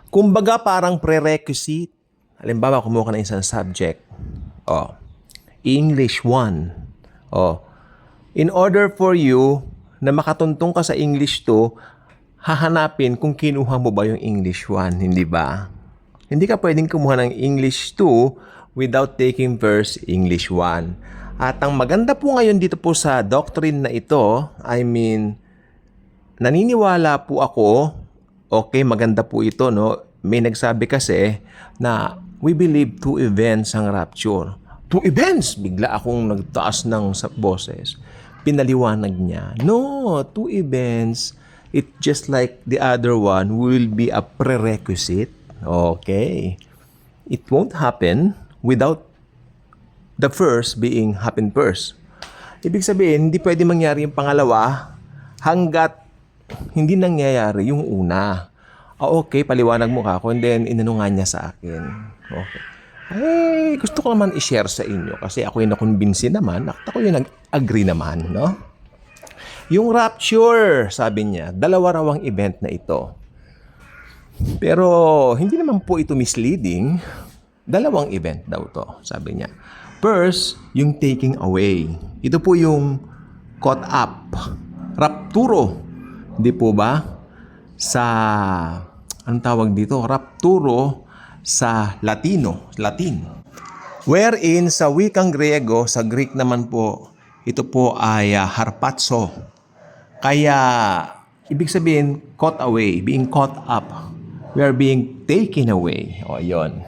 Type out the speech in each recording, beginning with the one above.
Kumbaga parang prerequisite. Halimbawa, kumuha ka ng isang subject. Oh, English 1. Oh, in order for you na makatuntong ka sa English 2, hahanapin kung kinuha mo ba yung English 1, hindi ba? Hindi ka pwedeng kumuha ng English 2 without taking first English 1. At ang maganda po ngayon dito po sa doctrine na ito, naniniwala po ako, okay, maganda po ito, no? May nagsabi kasi na we believe two events ang rapture. Two events! Bigla akong nagtaas ng boses. Pinaliwanag niya. No, two events. It just like the other one will be a prerequisite. Okay. It won't happen without the first being happen first. Ibig sabihin, hindi pwede mangyari yung pangalawa hanggat hindi nangyayari yung una. Okay, paliwanag mo ka ako, and then inano nga niya sa akin. Okay. Ay, gusto ko naman i-share sa inyo kasi ako yung nakumbinsi naman, ako yung nag-agree naman, no? Yung rapture, sabi niya, dalawa raw ang event na ito. Pero hindi naman po ito misleading. Dalawang event daw to, sabi niya. First, yung taking away. Ito po yung caught up. Rapturo. Hindi po ba? Sa, anong tawag dito? Rapturo sa Latin. Wherein sa wikang Griego, sa Greek naman po, ito po ay harpazo. Kaya, ibig sabihin, caught away, being caught up. We are being taken away. O, yun.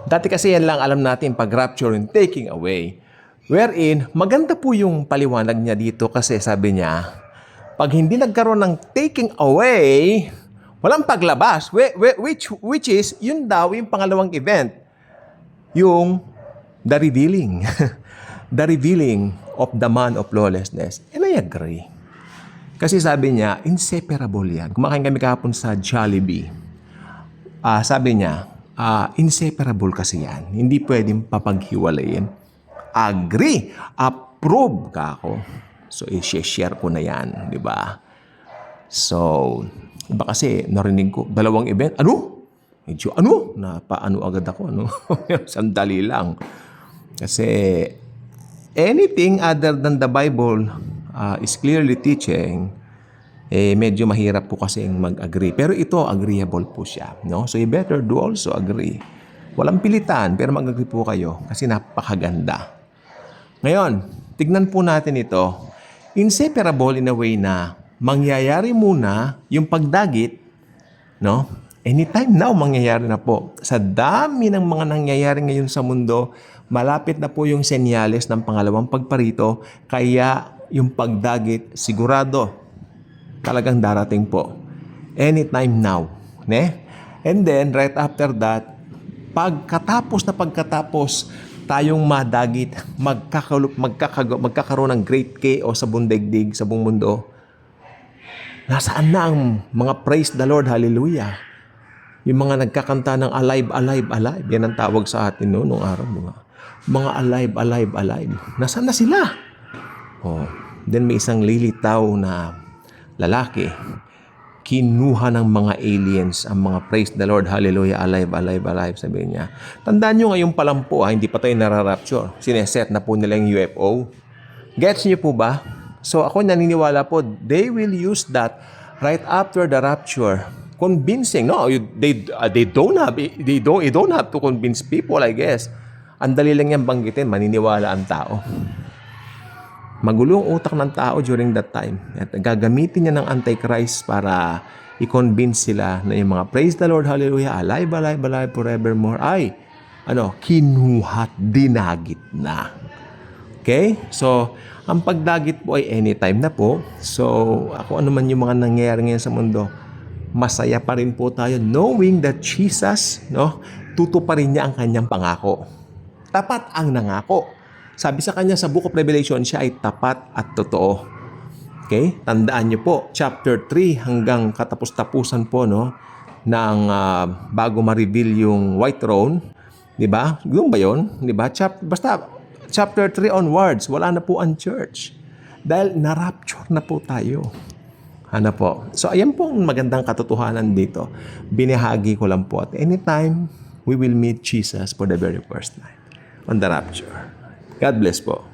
Dati kasi yan lang alam natin pag rapture and taking away. Wherein, maganda po yung paliwanag niya dito kasi sabi niya, pag hindi nagkaroon ng taking away, walang paglabas. Which is, yun daw yung pangalawang event. Yung the revealing. The revealing of the man of lawlessness. And I agree. Kasi sabi niya, inseparable yan. Kumakain kami kahapon sa Jollibee. Sabi niya, inseparable kasi yan. Hindi pwedeng papaghiwalayin. Agree. Approve ka ako. So, i-share ko na yan. Di ba? So, iba kasi narinig ko, dalawang event. Ano? Medyo napaano agad ako. Sandali lang. Kasi, anything other than the Bible is clearly teaching, medyo mahirap po kasi mag-agree. Pero ito, agreeable po siya. No? So, you better do also agree. Walang pilitan, pero mag-agree po kayo kasi napakaganda. Ngayon, tignan po natin ito. Inseparable in a way na mangyayari muna yung pagdagit, no? Anytime now, mangyayari na po. Sa dami ng mga nangyayari ngayon sa mundo, malapit na po yung senyales ng pangalawang pagparito, kaya yung pagdagit, sigurado, talagang darating po. Anytime now. Ne? And then, right after that, pagkatapos tayong madagit, magkakaroon ng great chaos sa buong daigdig, sa buong mundo. Nasaan na ang mga praise the Lord, hallelujah? Yung mga nagkakanta ng alive, alive, alive. Yan ang tawag sa atin noong araw. Mga alive, alive, alive. Nasaan na sila? Then may isang lilitaw na lalaki. Kinuha ng mga aliens ang mga praise the Lord, hallelujah, alive, alive, alive, sabi niya. Tandaan nyo ngayon pa lang po, hindi pa tayo nararapture. Sineset na po nila yung UFO. Gets nyo po ba? So ako naniniwala po, they will use that right after the rapture. Convincing. No, they don't have to convince people, I guess. Ang dali lang yan banggitin, maniniwala ang tao. Magulong utak ng tao during that time. At gagamitin niya ng Antichrist para i-convince sila na yung mga praise the Lord, hallelujah, alive, alive, alive, forevermore, ay, kinuhat, dinagit na. Okay? So, ang pagdagit po ay anytime na po. So, ako ano man yung mga nangyayari ngayon sa mundo, masaya pa rin po tayo knowing that Jesus, tutuparin niya ang kanyang pangako. Tapat ang nangako. Sabi sa kanya sa Book of Revelation, siya ay tapat at totoo. Okay? Tandaan niyo po, chapter 3 hanggang katapos-tapusan po, ng bago ma-reveal yung white throne. Diba? Yung ba yun? Diba? Basta, chapter 3 onwards, wala na po ang church. Dahil na-rapture na po tayo. Ano po? So, ayan po ang magandang katotohanan dito. Binahagi ko lang po at anytime we will meet Jesus for the very first time on the rapture. God bless po.